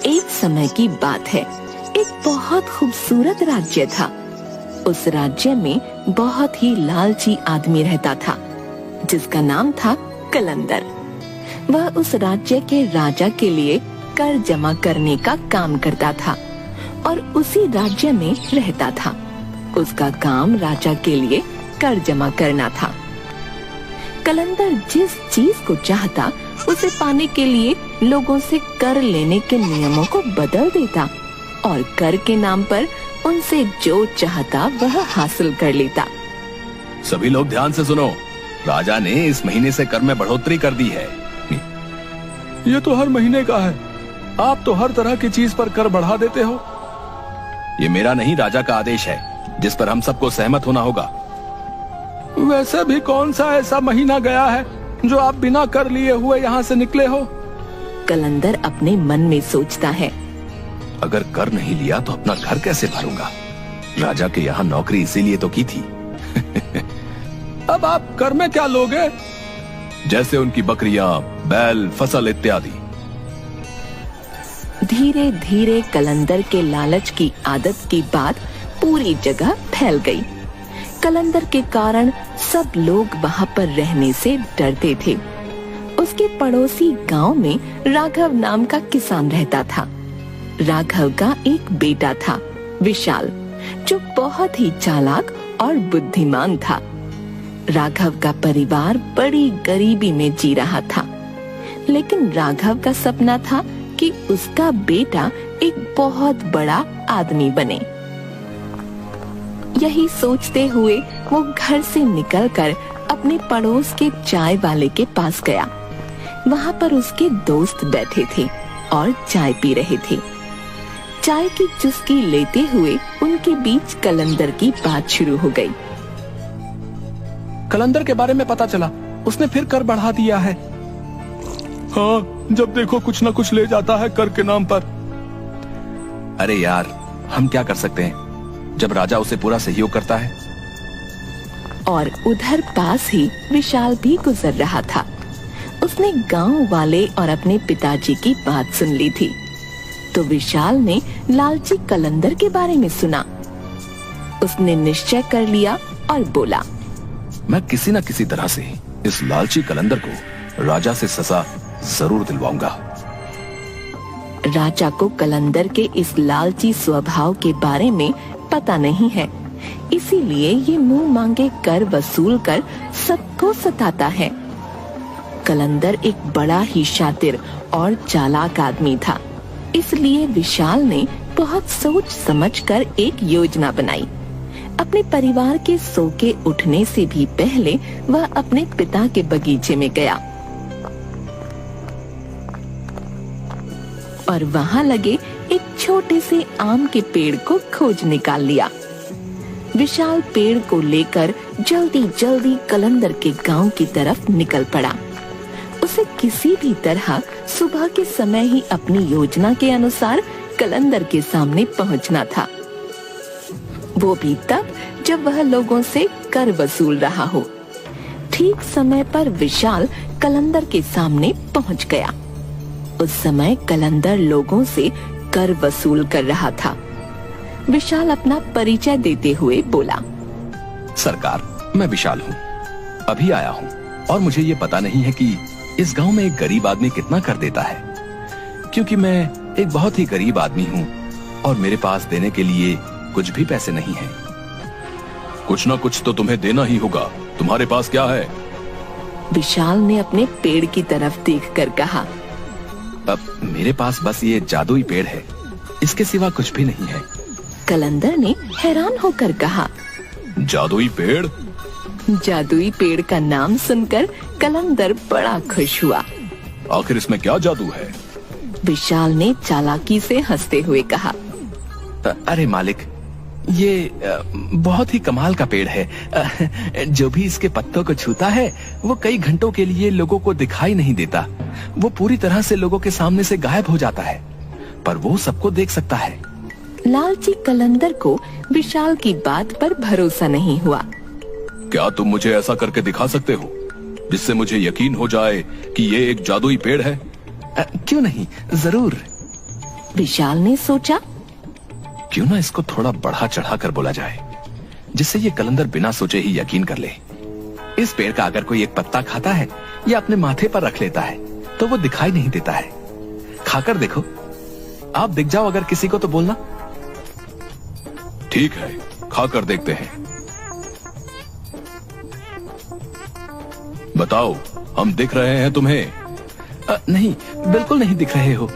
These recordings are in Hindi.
एक समय की बात है, एक बहुत खूबसूरत राज्य था। उस राज्य में बहुत ही लालची आदमी रहता था, जिसका नाम था कलंदर। वह उस राज्य के राजा के लिए कर जमा करने का काम करता था और उसी राज्य में रहता था। उसका काम राजा के लिए कर जमा करना था। कलंदर जिस चीज को चाहता उसे पाने के लिए लोगों से कर लेने के नियमों को बदल देता और कर के नाम पर उनसे जो चाहता वह हासिल कर लेता। सभी लोग ध्यान से सुनो, राजा ने इस महीने से कर में बढ़ोतरी कर दी है। ये तो हर महीने का है, आप तो हर तरह की चीज पर कर बढ़ा देते हो। ये मेरा नहीं, राजा का आदेश है जिस पर हम सबको सहमत होना होगा। वैसे भी कौन सा ऐसा महीना गया है जो आप बिना कर लिए हुए यहाँ से निकले हो? कलंदर अपने मन में सोचता है, अगर कर नहीं लिया तो अपना घर कैसे भरूंगा? राजा के यहाँ नौकरी इसीलिए तो की थी। अब आप कर में क्या लोगे? जैसे उनकी बकरियां, बैल, फसल इत्यादि। धीरे धीरे कलंदर के लालच की आदत की बात पूरी जगह फैल गई। कलंदर के कारण सब लोग वहाँ पर रहने से डरते थे। उसके पड़ोसी गांव में राघव नाम का किसान रहता था। राघव का एक बेटा था, विशाल, जो बहुत ही चालाक और बुद्धिमान था। राघव का परिवार बड़ी गरीबी में जी रहा था, लेकिन राघव का सपना था कि उसका बेटा एक बहुत बड़ा आदमी बने। यही सोचते हुए वो घर से निकलकर अपने पड़ोस के चाय वाले के पास गया। वहाँ पर उसके दोस्त बैठे थे और चाय पी रहे थे। चाय की चुस्की लेते हुए उनके बीच कलंदर की बात शुरू हो गई। कलंदर के बारे में पता चला, उसने फिर कर बढ़ा दिया है। हाँ, जब देखो कुछ न कुछ ले जाता है कर के नाम पर। अरे यार, हम क्या कर सकते हैं जब राजा उसे पूरा सहयोग करता है। और उधर पास ही विशाल भी गुजर रहा था। उसने गांव वाले और अपने पिताजी की बात सुन ली थी, तो विशाल ने लालची कलंदर के बारे में सुना। उसने निश्चय कर लिया और बोला, मैं किसी न किसी तरह से इस लालची कलंदर को राजा से सजा जरूर दिलवाऊंगा। राजा को कलंदर के इस लालची स्वभाव के बारे में पता नहीं है, इसीलिए ये मुंह मांगे कर वसूल कर सबको सताता है। कलंदर एक बड़ा ही शातिर और चालाक आदमी था, इसलिए विशाल ने बहुत सोच समझकर एक योजना बनाई। अपने परिवार के सो के उठने से भी पहले वह अपने पिता के बगीचे में गया और वहाँ लगे एक छोटे से आम के पेड़ को खोज निकाल लिया। विशाल पेड़ को लेकर जल्दी जल्दी कलंदर के गांव की तरफ निकल पड़ा। उसे किसी भी तरह सुबह के समय ही अपनी योजना के अनुसार कलंदर के सामने पहुंचना था, वो भी तब जब वह लोगों से कर वसूल रहा हो। ठीक समय पर विशाल कलंदर के सामने पहुंच गया। उस समय कलंदर लोगों से कर वसूल कर रहा था। विशाल अपना परिचय देते हुए बोला, सरकार, मैं विशाल हूँ, अभी आया हूँ और मुझे ये पता नहीं है कि इस गांव में एक गरीब आदमी कितना कर देता है, क्योंकि मैं एक बहुत ही गरीब आदमी हूँ और मेरे पास देने के लिए कुछ भी पैसे नहीं है। कुछ ना कुछ तो तुम्हें देना ही होगा, तुम्हारे पास क्या है? विशाल ने अपने पेड़ की तरफ देखकर कहा, अब मेरे पास बस ये जादुई पेड़ है, इसके सिवा कुछ भी नहीं है। कलंदर ने हैरान होकर कहा, जादुई पेड़? जादुई पेड़ का नाम सुनकर कलंदर बड़ा खुश हुआ। आखिर इसमें क्या जादू है? विशाल ने चालाकी से हंसते हुए कहा, अरे मालिक, ये बहुत ही कमाल का पेड़ है। जो भी इसके पत्तों को छूता है वो कई घंटों के लिए लोगों को दिखाई नहीं देता। वो पूरी तरह से लोगों के सामने से गायब हो जाता है, पर वो सबको देख सकता है। लालची कलंदर को विशाल की बात पर भरोसा नहीं हुआ। क्या तुम मुझे ऐसा करके दिखा सकते हो जिससे मुझे यकीन हो जाए कि ये एक जादुई पेड़ है? क्यों नहीं, जरूर। विशाल ने सोचा, क्यों ना इसको थोड़ा बढ़ा चढ़ा कर बोला जाए, जिससे ये कलंदर बिना सोचे ही यकीन कर ले। इस पेड़ का अगर कोई एक पत्ता खाता है या अपने माथे पर रख लेता है तो वो दिखाई नहीं देता है। खाकर देखो, आप दिख जाओ अगर किसी को तो बोलना। ठीक है, खाकर देखते हैं। बताओ, हम दिख रहे हैं तुम्हें? नहीं, बिल्कुल नहीं दिख रहे हो।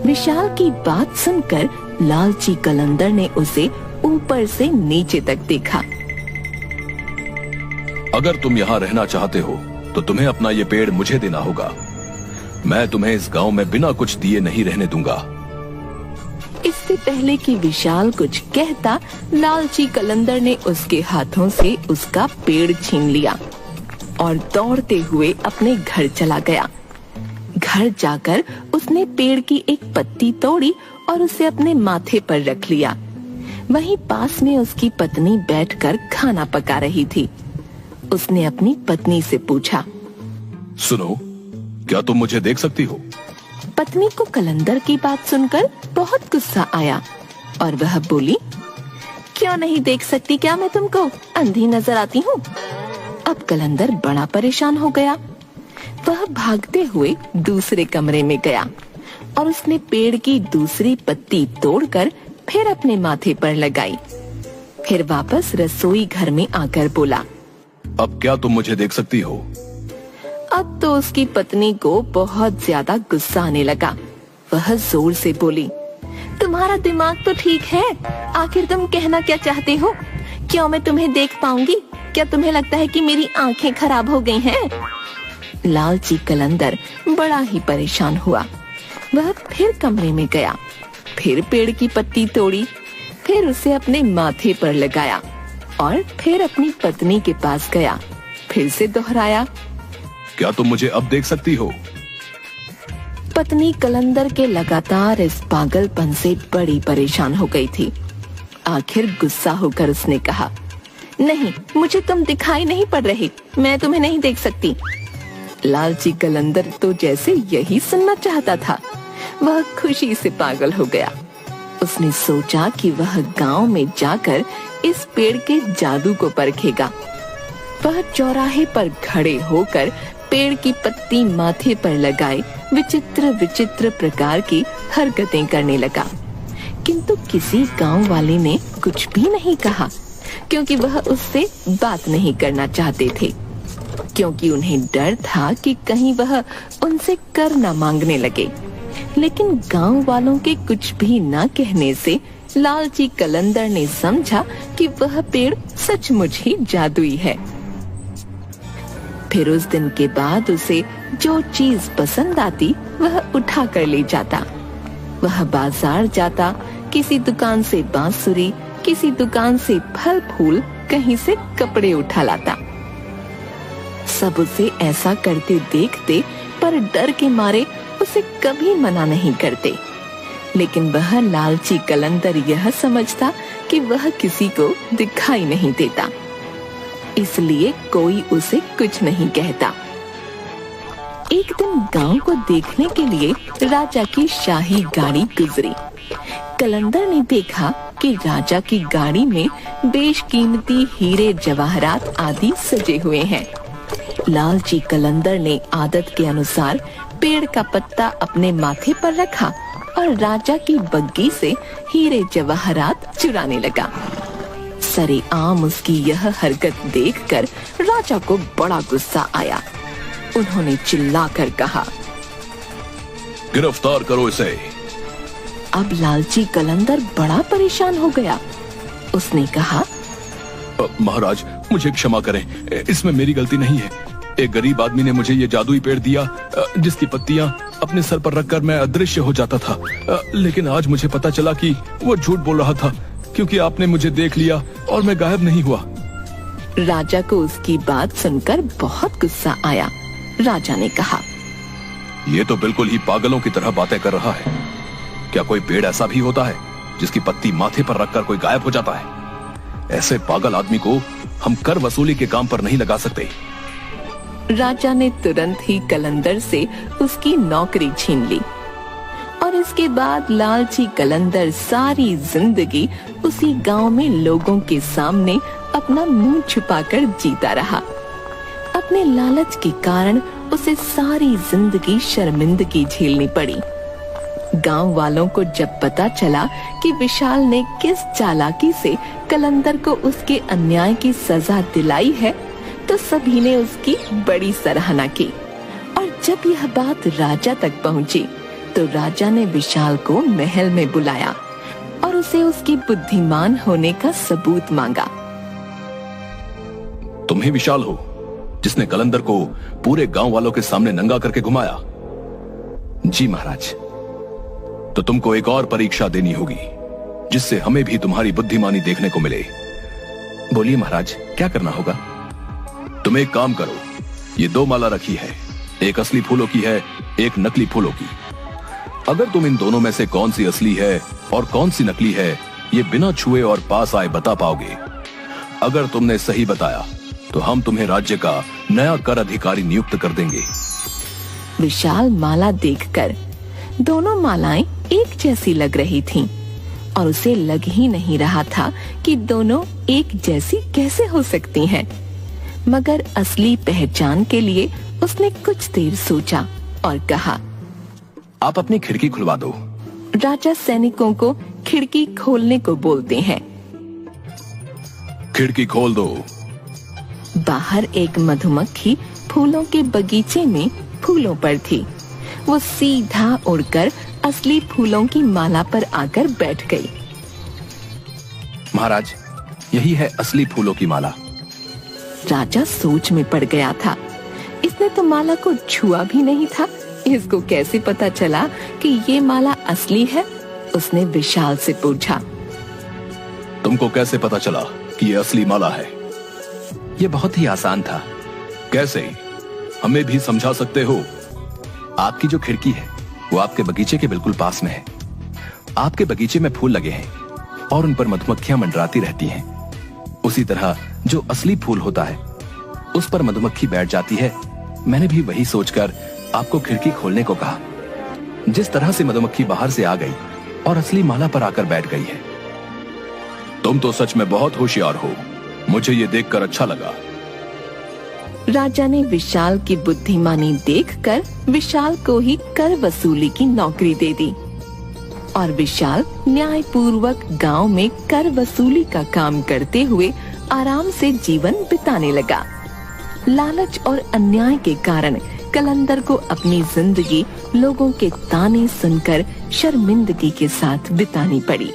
विशाल की बात सुनकर लालची कलंदर ने उसे ऊपर से नीचे तक देखा। अगर तुम यहाँ रहना चाहते हो तो तुम्हें अपना ये पेड़ मुझे देना होगा। मैं तुम्हें इस गांव में बिना कुछ दिए नहीं रहने दूंगा। इससे पहले कि विशाल कुछ कहता, लालची कलंदर ने उसके हाथों से उसका पेड़ छीन लिया और दौड़ते हुए अपने घर चला गया। घर जाकर उसने पेड़ की एक पत्ती तोड़ी और उसे अपने माथे पर रख लिया। वहीं पास में उसकी पत्नी बैठकर खाना पका रही थी। उसने अपनी पत्नी से पूछा, सुनो, क्या तुम मुझे देख सकती हो? पत्नी को कलंदर की बात सुनकर बहुत गुस्सा आया और वह बोली, क्यों नहीं देख सकती क्या मैं तुमको? अंधी नजर आती हूँ। अब कलंदर बड़ा परेशान हो गया। वह भागते हुए दूसरे कमरे में गया और उसने पेड़ की दूसरी पत्ती तोड़कर फिर अपने माथे पर लगाई। फिर वापस रसोई घर में आकर बोला, अब क्या तुम मुझे देख सकती हो? अब तो उसकी पत्नी को बहुत ज्यादा गुस्सा आने लगा। वह जोर से बोली, तुम्हारा दिमाग तो ठीक है, आखिर तुम कहना क्या चाहते हो? क्यों मैं तुम्हें देख पाऊंगी? क्या तुम्हें लगता है कि मेरी आंखें खराब हो गई हैं? लालची कलंदर बड़ा ही परेशान हुआ। वह फिर कमरे में गया, फिर पेड़ की पत्ती तोड़ी, फिर उसे अपने माथे पर लगाया और फिर अपनी पत्नी के पास गया। फिर से दोहराया, क्या तुम मुझे अब देख सकती हो? पत्नी कलंदर के लगातार इस पागलपन से बड़ी परेशान हो गई थी। आखिर गुस्सा होकर उसने कहा, नहीं, मुझे तुम दिखाई नहीं पड़ रही, मैं तुम्हें नहीं देख सकती। लालची कलंदर तो जैसे यही सुनना चाहता था। वह खुशी से पागल हो गया। उसने सोचा कि वह गांव में जाकर इस पेड़ के जादू को परखेगा। वह चौराहे पर खड़े होकर पेड़ की पत्ती माथे पर लगाए विचित्र विचित्र प्रकार की हरकतें करने लगा, किंतु किसी गांव वाले ने कुछ भी नहीं कहा, क्योंकि वह उससे बात नहीं करना चाहते थे, क्योंकि उन्हें डर था कि कहीं वह उनसे कर न मांगने लगे। लेकिन गांव वालों के कुछ भी न कहने से लालची कलंदर ने समझा कि वह पेड़ सचमुच ही जादुई है। फिर उस दिन के बाद उसे जो चीज पसंद आती वह उठा कर ले जाता। वह बाजार जाता, किसी दुकान से बांसुरी, किसी दुकान से फल फूल, कहीं से कपड़े उठा लाता। सब उसे ऐसा करते देखते पर डर के मारे उसे कभी मना नहीं करते। लेकिन वह लालची कलंदर यह समझता कि वह किसी को दिखाई नहीं देता, इसलिए कोई उसे कुछ नहीं कहता। एक दिन गांव को देखने के लिए राजा की शाही गाड़ी गुजरी। कलंदर ने देखा कि राजा की गाड़ी में बेशकीमती हीरे जवाहरात आदि सजे हुए हैं। लालची कलंदर ने आदत के अनुसार पेड़ का पत्ता अपने माथे पर रखा और राजा की बग्गी से हीरे जवाहरात चुराने लगा। सरेआम उसकी यह हरकत देखकर राजा को बड़ा गुस्सा आया। उन्होंने चिल्लाकर कहा, गिरफ्तार करो इसे। अब लालची कलंदर बड़ा परेशान हो गया। उसने कहा, महाराज, मुझे क्षमा करें, इसमें मेरी गलती नहीं है। एक गरीब आदमी ने मुझे ये जादुई पेड़ दिया, जिसकी पत्तियां अपने सर पर रखकर मैं अदृश्य हो जाता था। लेकिन आज मुझे पता चला कि वो झूठ बोल रहा था, क्योंकि आपने मुझे देख लिया और मैं गायब नहीं हुआ। राजा को उसकी बात सुनकर बहुत गुस्सा आया। राजा ने कहा, ये तो बिल्कुल ही पागलों की तरह बातें कर रहा है। क्या कोई पेड़ ऐसा भी होता है जिसकी पत्ती माथे पर रखकर कोई गायब हो जाता है? ऐसे पागल आदमी को हम कर वसूली के काम पर नहीं लगा सकते। राजा ने तुरंत ही कलंदर से उसकी नौकरी छीन ली और और इसके बाद लालची कलंदर सारी जिंदगी उसी गांव में लोगों के सामने अपना मुंह छुपाकर जीता रहा। अपने लालच के कारण उसे सारी जिंदगी शर्मिंदगी झेलनी पड़ी। गांव वालों को जब पता चला कि विशाल ने किस चालाकी से कलंदर को उसके अन्याय की सजा दिलाई है, तो सभी ने उसकी बड़ी सराहना की। और जब यह बात राजा तक पहुंची, तो राजा ने विशाल को महल में बुलाया और उसे उसकी बुद्धिमान होने का सबूत मांगा। तुम ही विशाल हो जिसने कलंदर को पूरे गांव वालों के सामने नंगा करके घुमाया? जी महाराज। तो तुमको एक और परीक्षा देनी होगी, जिससे हमें भी तुम्हारी बुद्धिमानी देखने को मिले। बोलिए महाराज, क्या करना होगा? तुम एक काम करो, ये 2 माला रखी है, एक असली फूलों की है, एक नकली फूलों की। अगर तुम इन दोनों में से कौन सी असली है और कौन सी नकली है, ये बिना छुए और पास आए बता पाओगे। अगर तुमने सही बताया तो हम तुम्हें राज्य का नया कर अधिकारी नियुक्त कर देंगे। विशाल माला देखकर दोनों मालाएं एक जैसी लग रही थीं और उसे लग ही नहीं रहा था कि दोनों एक जैसी कैसे हो सकती हैं। मगर असली पहचान के लिए उसने कुछ देर सोचा और कहा, आप अपनी खिड़की खुलवा दो। राजा सैनिकों को खिड़की खोलने को बोलते हैं। खिड़की खोल दो। बाहर एक मधुमक्खी फूलों के बगीचे में फूलों पर थी। वो सीधा उड़कर असली फूलों की माला पर आकर बैठ गई। महाराज, यही है असली फूलों की माला। राजा सोच में पड़ गया था। इसने तो माला को छुआ भी नहीं था। इसको कैसे पता चला कि ये माला असली है? उसने विशाल से पूछा। तुमको कैसे पता चला कि ये असली माला है? ये बहुत ही आसान था। कैसे? हमें भी समझा सकते हो? आपकी जो खिड़की है वो आपके बगीचे के बिल्कुल पास में है। आपके बगीचे में फूल लगे हैं और उन पर मधुमक्खियां मंडराती रहती हैं। उसी तरह जो असली फूल होता है उस पर मधुमक्खी बैठ जाती है। मैंने भी वही सोचकर आपको खिड़की खोलने को कहा। जिस तरह से मधुमक्खी बाहर से आ गई और असली माला पर आकर बैठ गई है। तुम तो सच में बहुत होशियार हो। मुझे ये देखकर अच्छा लगा। राजा ने विशाल की बुद्धिमानी देखकर विशाल को ही कर वसूली की नौकरी दे दी और विशाल न्यायपूर्वक गांव में कर वसूली का काम करते हुए आराम से जीवन बिताने लगा। लालच और अन्याय के कारण कलंदर को अपनी जिंदगी लोगों के ताने सुनकर शर्मिंदगी के साथ बितानी पड़ी।